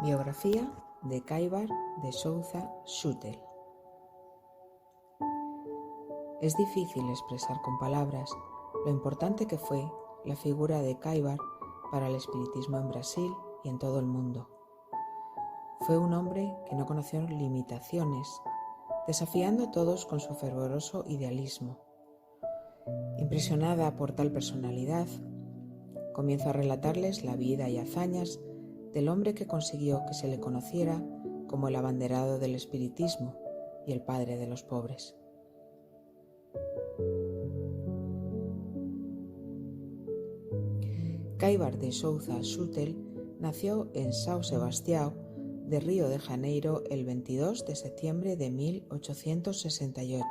Biografía de Caibar de Souza Schüttel. Es difícil expresar con palabras lo importante que fue la figura de Caibar para el espiritismo en Brasil y en todo el mundo. Fue un hombre que no conoció limitaciones, desafiando a todos con su fervoroso idealismo. Impresionada por tal personalidad, comienzo a relatarles la vida y hazañas del hombre que consiguió que se le conociera como el abanderado del espiritismo y el padre de los pobres. Caibar de Souza Schüttel nació en São Sebastião de Río de Janeiro el 22 de septiembre de 1868,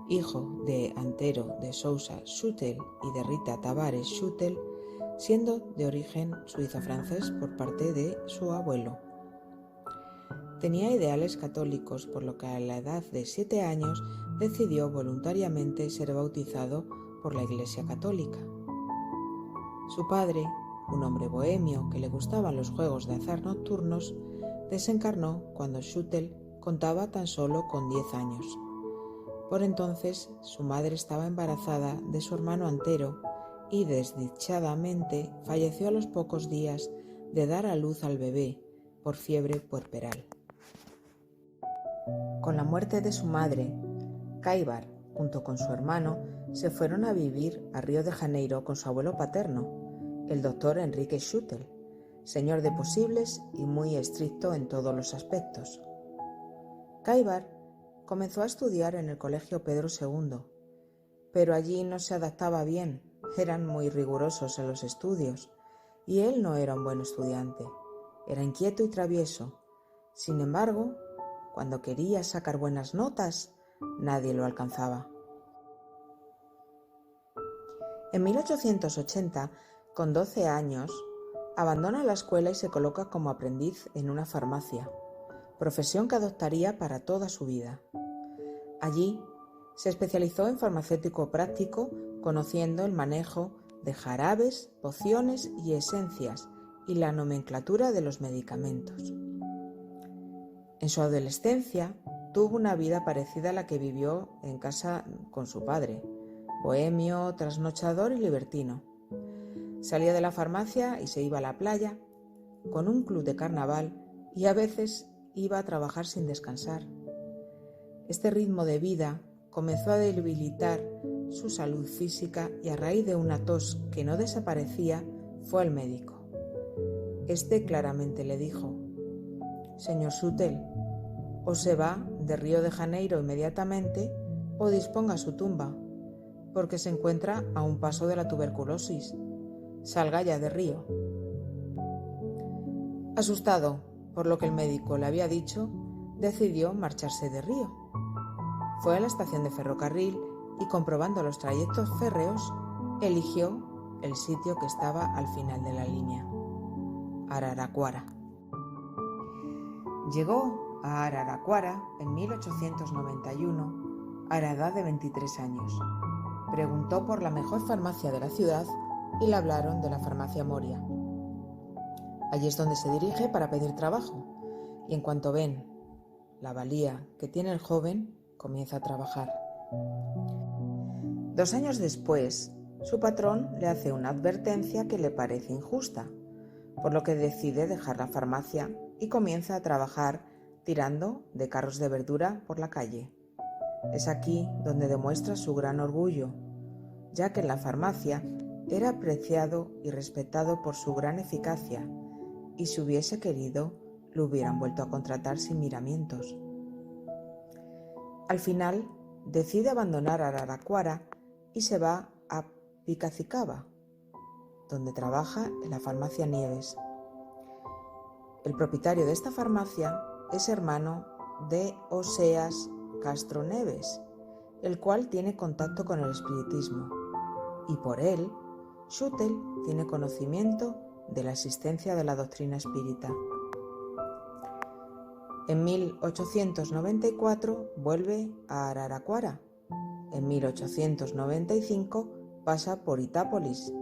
hijo de Antero de Souza Schüttel y de Rita Tavares Schüttel, siendo de origen suizo-francés por parte de su abuelo. Tenía ideales católicos, por lo que a la edad de 7 años decidió voluntariamente ser bautizado por la Iglesia Católica. Su padre, un hombre bohemio que le gustaban los juegos de azar nocturnos, desencarnó cuando Schüttel contaba tan solo con 10 años. Por entonces, su madre estaba embarazada de su hermano Antero y desdichadamente falleció a los pocos días de dar a luz al bebé por fiebre puerperal. Con la muerte de su madre, Caibar, junto con su hermano, se fueron a vivir a Río de Janeiro con su abuelo paterno, el doctor Henrique Schüttel, señor de posibles y muy estricto en todos los aspectos. Caibar comenzó a estudiar en el Colegio Pedro II, pero allí no se adaptaba bien, eran muy rigurosos en los estudios, y él no era un buen estudiante, era inquieto y travieso. Sin embargo, cuando quería sacar buenas notas, nadie lo alcanzaba. En 1880, con 12 años, abandona la escuela y se coloca como aprendiz en una farmacia, profesión que adoptaría para toda su vida. Allí se especializó en farmacéutico práctico, conociendo el manejo de jarabes, pociones y esencias y la nomenclatura de los medicamentos. En su adolescencia tuvo una vida parecida a la que vivió en casa con su padre, bohemio, trasnochador y libertino. Salía de la farmacia y se iba a la playa, con un club de carnaval, y a veces iba a trabajar sin descansar. Este ritmo de vida comenzó a debilitar su salud física y a raíz de una tos que no desaparecía fue al médico. Este claramente le dijo: «Señor Schüttel, o se va de Río de Janeiro inmediatamente o disponga su tumba, porque se encuentra a un paso de la tuberculosis. Salga ya de Río». Asustado por lo que el médico le había dicho, decidió marcharse de Río. Fue a la estación de ferrocarril y, comprobando los trayectos férreos, eligió el sitio que estaba al final de la línea: Araraquara. Llegó a Araraquara en 1891 a la edad de 23 años. Preguntó por la mejor farmacia de la ciudad y le hablaron de la farmacia Moria. Allí es donde se dirige para pedir trabajo, y en cuanto ven la valía que tiene el joven, comienza a trabajar. 2 años después, su patrón le hace una advertencia que le parece injusta, por lo que decide dejar la farmacia y comienza a trabajar tirando de carros de verdura por la calle. Es aquí donde demuestra su gran orgullo, ya que en la farmacia era apreciado y respetado por su gran eficacia, y si hubiese querido, lo hubieran vuelto a contratar sin miramientos. Al final, decide abandonar Araraquara y se va a Piracicaba, donde trabaja en la farmacia Nieves. El propietario de esta farmacia es hermano de Oseas Castro Neves, el cual tiene contacto con el espiritismo, y por él, Schüttel tiene conocimiento de la existencia de la doctrina espírita. En 1894 vuelve a Araraquara. En 1895 pasa por Itápolis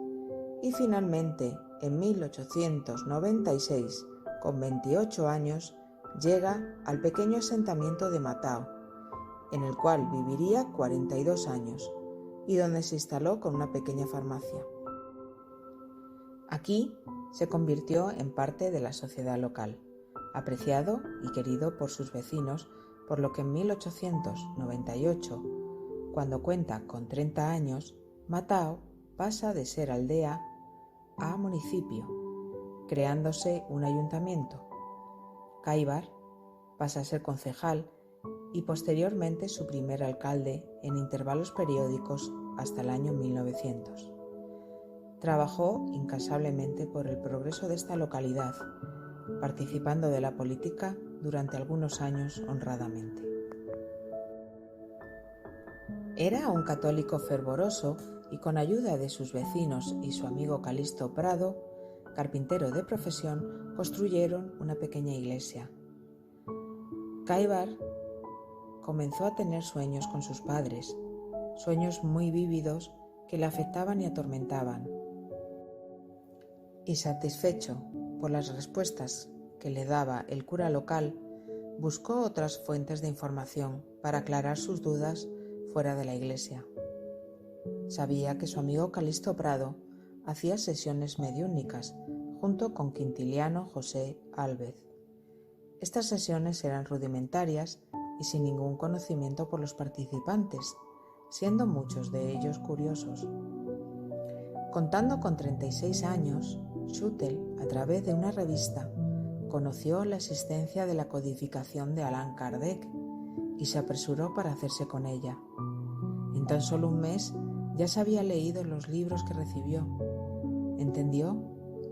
y finalmente en 1896 con 28 años, llega al pequeño asentamiento de Matao, en el cual viviría 42 años y donde se instaló con una pequeña farmacia. Aquí se convirtió en parte de la sociedad local, apreciado y querido por sus vecinos, por lo que en 1898, cuando cuenta con 30 años, Matao pasa de ser aldea a municipio, creándose un ayuntamiento. Caibar pasa a ser concejal y posteriormente su primer alcalde en intervalos periódicos hasta el año 1900. Trabajó incansablemente por el progreso de esta localidad, participando de la política durante algunos años honradamente. Era un católico fervoroso y con ayuda de sus vecinos y su amigo Calixto Prado, carpintero de profesión, construyeron una pequeña iglesia. Caibar comenzó a tener sueños con sus padres, sueños muy vívidos que le afectaban y atormentaban. Y satisfecho por las respuestas que le daba el cura local, buscó otras fuentes de información para aclarar sus dudas fuera de la iglesia. Sabía que su amigo Calixto Prado hacía sesiones mediúnicas junto con Quintiliano José Álvez. Estas sesiones eran rudimentarias y sin ningún conocimiento por los participantes, siendo muchos de ellos curiosos. Contando con 36 años, Schüttel, a través de una revista, conoció la existencia de la codificación de Allan Kardec y se apresuró para hacerse con ella. En tan solo un mes ya se había leído los libros que recibió. Entendió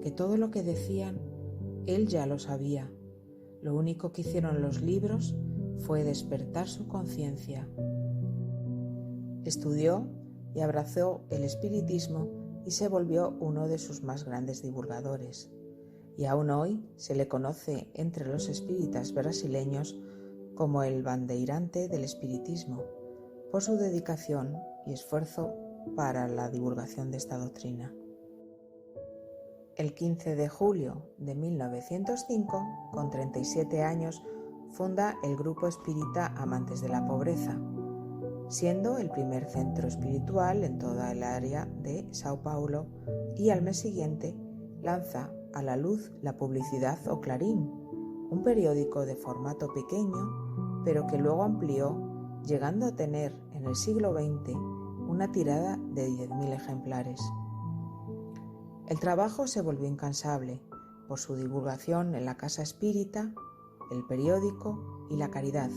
que todo lo que decían él ya lo sabía. Lo único que hicieron los libros fue despertar su conciencia. Estudió y abrazó el espiritismo y se volvió uno de sus más grandes divulgadores. Y aún hoy se le conoce entre los espíritas brasileños como el bandeirante del espiritismo, por su dedicación y esfuerzo para la divulgación de esta doctrina. El 15 de julio de 1905, con 37 años, funda el grupo espírita Amantes de la Pobreza, siendo el primer centro espiritual en toda el área de Sao Paulo, y al mes siguiente lanza a la luz la publicidad O Clarín, un periódico de formato pequeño, pero que luego amplió, llegando a tener en el siglo XX una tirada de 10.000 ejemplares. El trabajo se volvió incansable por su divulgación en la casa espírita, el periódico y la caridad,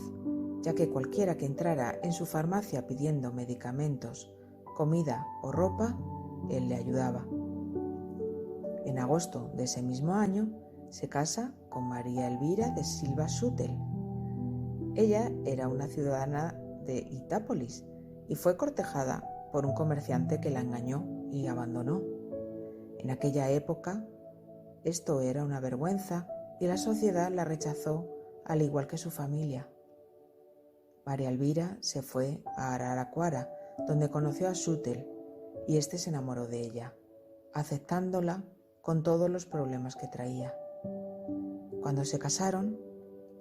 ya que cualquiera que entrara en su farmacia pidiendo medicamentos, comida o ropa, él le ayudaba. En agosto de ese mismo año se casa con María Elvira de Silva Schüttel. Ella era una ciudadana de Itápolis y fue cortejada por un comerciante que la engañó y abandonó. En aquella época, esto era una vergüenza y la sociedad la rechazó, al igual que su familia. María Elvira se fue a Araraquara, donde conoció a Schüttel, y este se enamoró de ella, aceptándola con todos los problemas que traía. Cuando se casaron,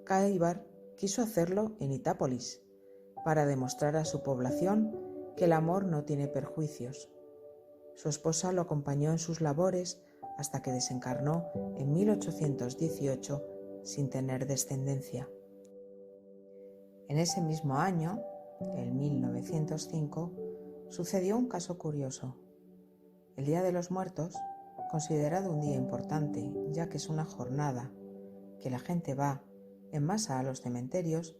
Caibar quiso hacerlo en Itápolis, para demostrar a su población que el amor no tiene perjuicios. Su esposa lo acompañó en sus labores hasta que desencarnó en 1818 sin tener descendencia. En ese mismo año, el 1905, sucedió un caso curioso. El Día de los Muertos, considerado un día importante, ya que es una jornada que la gente va en masa a los cementerios,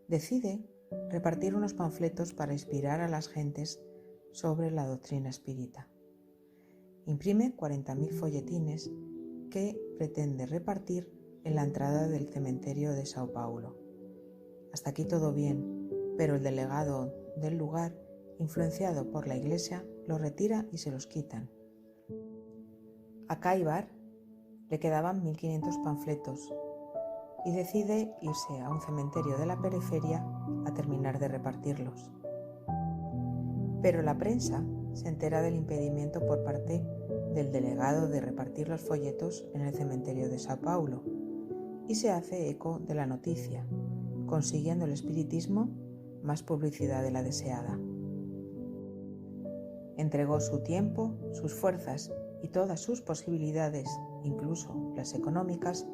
decide repartir unos panfletos para inspirar a las gentes sobre la doctrina espírita. Imprime 40.000 folletines que pretende repartir en la entrada del cementerio de Sao Paulo. Hasta aquí todo bien, pero el delegado del lugar, influenciado por la iglesia, los retira y se los quitan. A Caibar le quedaban 1.500 panfletos y decide irse a un cementerio de la periferia a terminar de repartirlos. Pero la prensa se entera del impedimento por parte del delegado de repartir los folletos en el cementerio de Sao Paulo y se hace eco de la noticia, consiguiendo el espiritismo más publicidad de la deseada. Entregó su tiempo, sus fuerzas y todas sus posibilidades, incluso las económicas,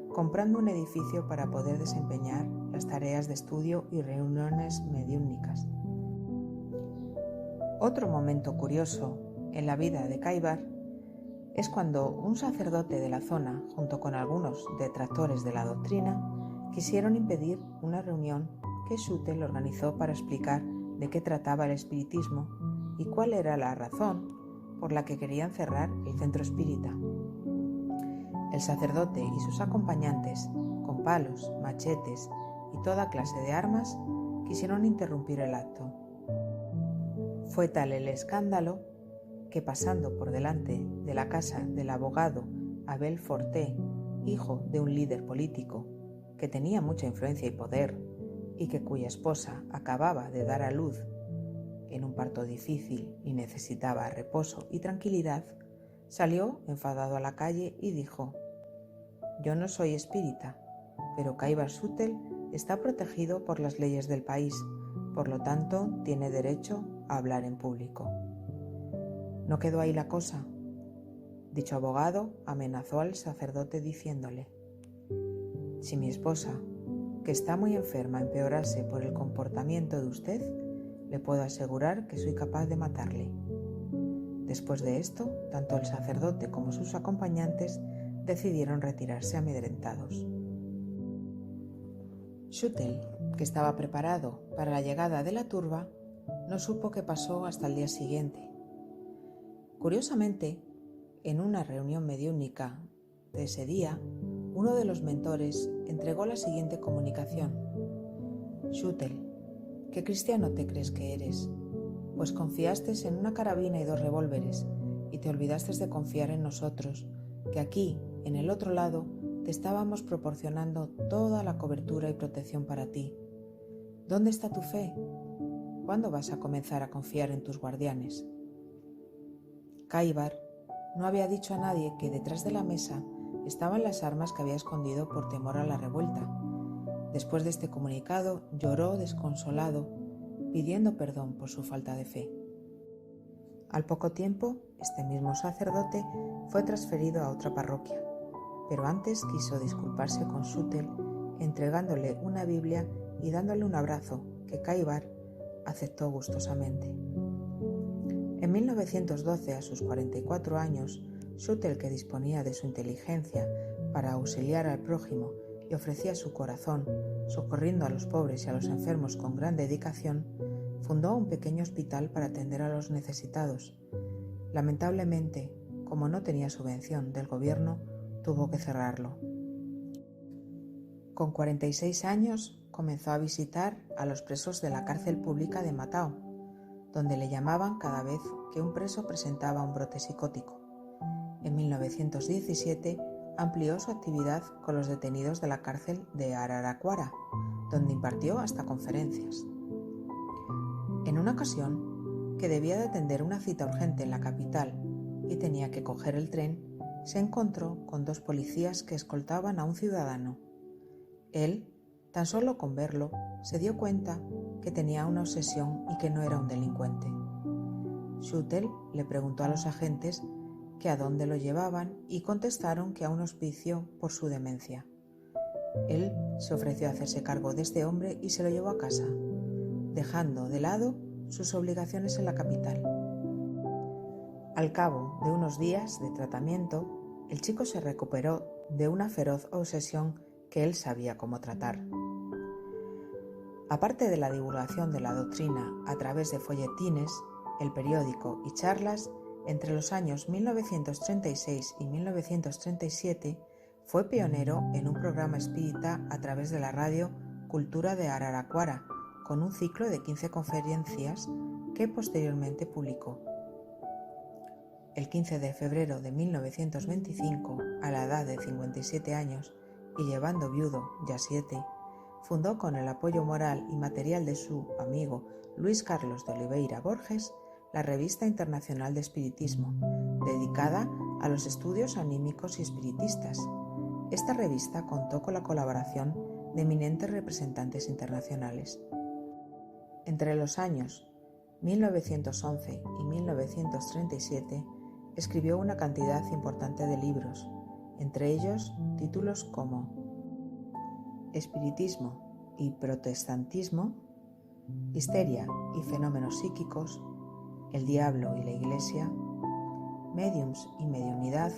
comprando un edificio para poder desempeñar las tareas de estudio y reuniones mediúmnicas. Otro momento curioso en la vida de Kaibar es cuando un sacerdote de la zona, junto con algunos detractores de la doctrina, quisieron impedir una reunión que Schutel organizó para explicar de qué trataba el espiritismo y cuál era la razón por la que querían cerrar el centro espírita. El sacerdote y sus acompañantes, con palos, machetes y toda clase de armas, quisieron interrumpir el acto. Fue tal el escándalo que, pasando por delante de la casa del abogado Abel Forté, hijo de un líder político que tenía mucha influencia y poder y cuya esposa acababa de dar a luz en un parto difícil y necesitaba reposo y tranquilidad, salió enfadado a la calle y dijo: «Yo no soy espírita, pero Kaibar Schutel está protegido por las leyes del país, por lo tanto tiene derecho a hablar en público». No quedó ahí la cosa. Dicho abogado amenazó al sacerdote diciéndole: «Si mi esposa, que está muy enferma, empeorase por el comportamiento de usted, le puedo asegurar que soy capaz de matarle». Después de esto, tanto el sacerdote como sus acompañantes decidieron retirarse amedrentados. Schutel, que estaba preparado para la llegada de la turba, no supo qué pasó hasta el día siguiente. Curiosamente, en una reunión mediúnica de ese día, uno de los mentores entregó la siguiente comunicación: «Schutel, ¿qué cristiano te crees que eres? Pues confiaste en una carabina y 2 revólveres y te olvidaste de confiar en nosotros, que aquí, en el otro lado, te estábamos proporcionando toda la cobertura y protección para ti. ¿Dónde está tu fe? ¿Cuándo vas a comenzar a confiar en tus guardianes?». Kaibar no había dicho a nadie que detrás de la mesa estaban las armas que había escondido por temor a la revuelta. Después de este comunicado, lloró desconsolado, pidiendo perdón por su falta de fe. Al poco tiempo, este mismo sacerdote fue transferido a otra parroquia, pero antes quiso disculparse con Schutel, entregándole una Biblia y dándole un abrazo que Kaibar aceptó gustosamente. En 1912, a sus 44 años, Schutel, que disponía de su inteligencia para auxiliar al prójimo y ofrecía su corazón, socorriendo a los pobres y a los enfermos con gran dedicación, fundó un pequeño hospital para atender a los necesitados. Lamentablemente, como no tenía subvención del gobierno, tuvo que cerrarlo. Con 46 años comenzó a visitar a los presos de la cárcel pública de Matao, donde le llamaban cada vez que un preso presentaba un brote psicótico. En 1917 amplió su actividad con los detenidos de la cárcel de Araraquara, donde impartió hasta conferencias. En una ocasión, que debía de atender una cita urgente en la capital y tenía que coger el tren, se encontró con 2 policías que escoltaban a un ciudadano. Él, tan solo con verlo, se dio cuenta que tenía una obsesión y que no era un delincuente. Schutel le preguntó a los agentes que a dónde lo llevaban y contestaron que a un hospicio por su demencia. Él se ofreció a hacerse cargo de este hombre y se lo llevó a casa, dejando de lado sus obligaciones en la capital. Al cabo de unos días de tratamiento, el chico se recuperó de una feroz obsesión que él sabía cómo tratar. Aparte de la divulgación de la doctrina a través de folletines, el periódico y charlas, entre los años 1936 y 1937 fue pionero en un programa espírita a través de la radio Cultura de Araraquara, con un ciclo de 15 conferencias que posteriormente publicó. El 15 de febrero de 1925, a la edad de 57 años y llevando viudo ya 7, fundó con el apoyo moral y material de su amigo Luis Carlos de Oliveira Borges la Revista Internacional de Espiritismo, dedicada a los estudios anímicos y espiritistas, Esta revista contó con la colaboración de eminentes representantes internacionales. Entre los años 1911 y 1937 escribió una cantidad importante de libros, entre ellos títulos como Espiritismo y Protestantismo, Histeria y fenómenos psíquicos, El diablo y la Iglesia, Médiums y mediunidad,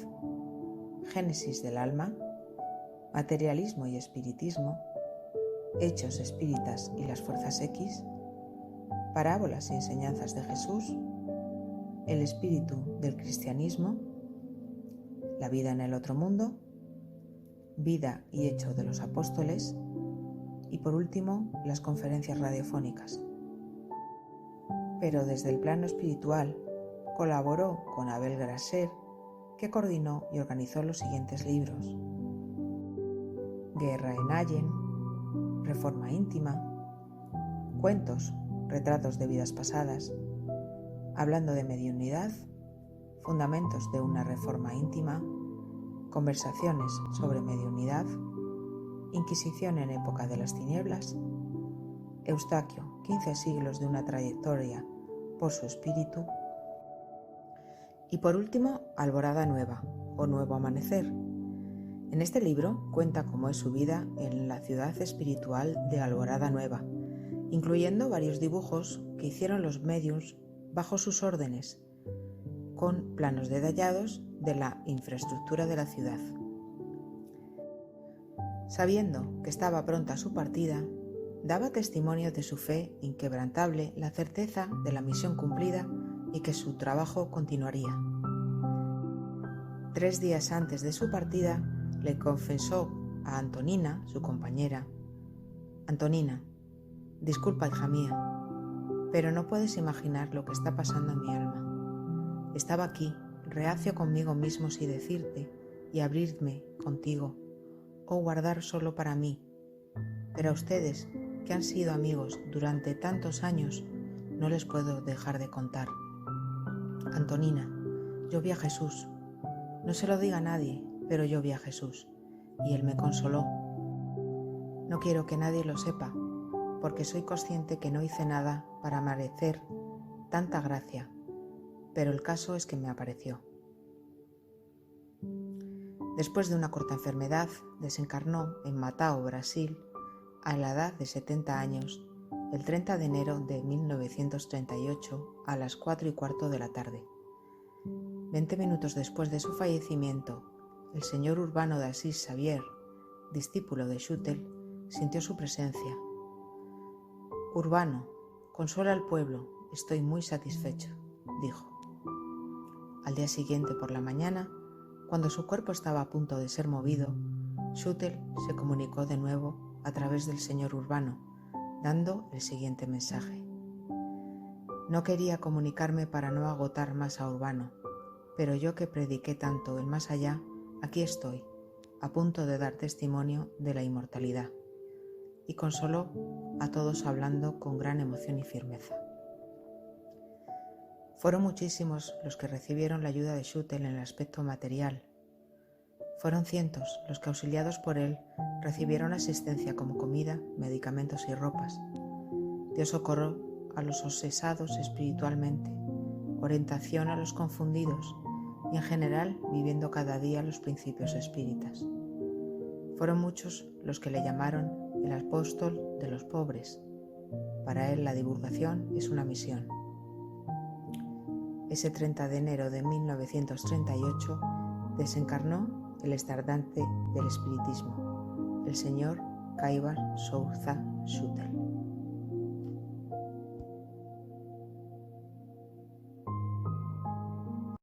Génesis del alma, Materialismo y espiritismo, Hechos espíritas y las fuerzas X, Parábolas y enseñanzas de Jesús, El espíritu del cristianismo, La vida en el otro mundo, Vida y hecho de los apóstoles y por último las conferencias radiofónicas. Pero desde el plano espiritual colaboró con Abel Grasser, que coordinó y organizó los siguientes libros: Guerra en Allen, Reforma íntima, Cuentos, retratos de vidas pasadas, Hablando de mediunidad, Fundamentos de una reforma íntima, Conversaciones sobre mediunidad, Inquisición en época de las tinieblas, Eustaquio, 15 siglos de una trayectoria por su espíritu, y por último, Alborada Nueva o Nuevo Amanecer. En este libro cuenta cómo es su vida en la ciudad espiritual de Alborada Nueva, incluyendo varios dibujos que hicieron los médiums bajo sus órdenes, con planos detallados de la infraestructura de la ciudad. Sabiendo que estaba pronta su partida, daba testimonio de su fe inquebrantable, la certeza de la misión cumplida y que su trabajo continuaría. 3 días antes de su partida, le confesó a Antonina, su compañera: Antonina, disculpa, hija mía, pero no puedes imaginar lo que está pasando en mi alma. Estaba aquí, reacio conmigo mismo si decirte y abrirme contigo, o guardar solo para mí. Pero a ustedes, que han sido amigos durante tantos años, no les puedo dejar de contar. Antonina, yo vi a Jesús. No se lo diga a nadie, pero yo vi a Jesús, y Él me consoló. No quiero que nadie lo sepa, porque soy consciente que no hice nada para merecer tanta gracia, pero el caso es que me apareció. Después de una corta enfermedad, desencarnó en Matao, Brasil, a la edad de 70 años, el 30 de enero de 1938 a las 4:15 de la tarde. 20 minutos después de su fallecimiento, el señor Urbano de Asís Xavier, discípulo de Schüttel, sintió su presencia. Urbano, consuela al pueblo, estoy muy satisfecho, dijo. Al día siguiente por la mañana, cuando su cuerpo estaba a punto de ser movido, Schüttel se comunicó de nuevo a través del señor Urbano, dando el siguiente mensaje. No quería comunicarme para no agotar más a Urbano, pero yo que prediqué tanto el más allá, aquí estoy, a punto de dar testimonio de la inmortalidad, y consoló a todos hablando con gran emoción y firmeza. Fueron muchísimos los que recibieron la ayuda de Schüttel en el aspecto material. Fueron cientos los que, auxiliados por él, recibieron asistencia como comida, medicamentos y ropas. Dio socorro a los obsesados espiritualmente, orientación a los confundidos y en general viviendo cada día los principios espíritas. Fueron muchos los que le llamaron el apóstol de los pobres. Para él la divulgación es una misión. Ese 30 de enero de 1938 desencarnó el estandarte del espiritismo, el señor Kaivar Souza Schüttel.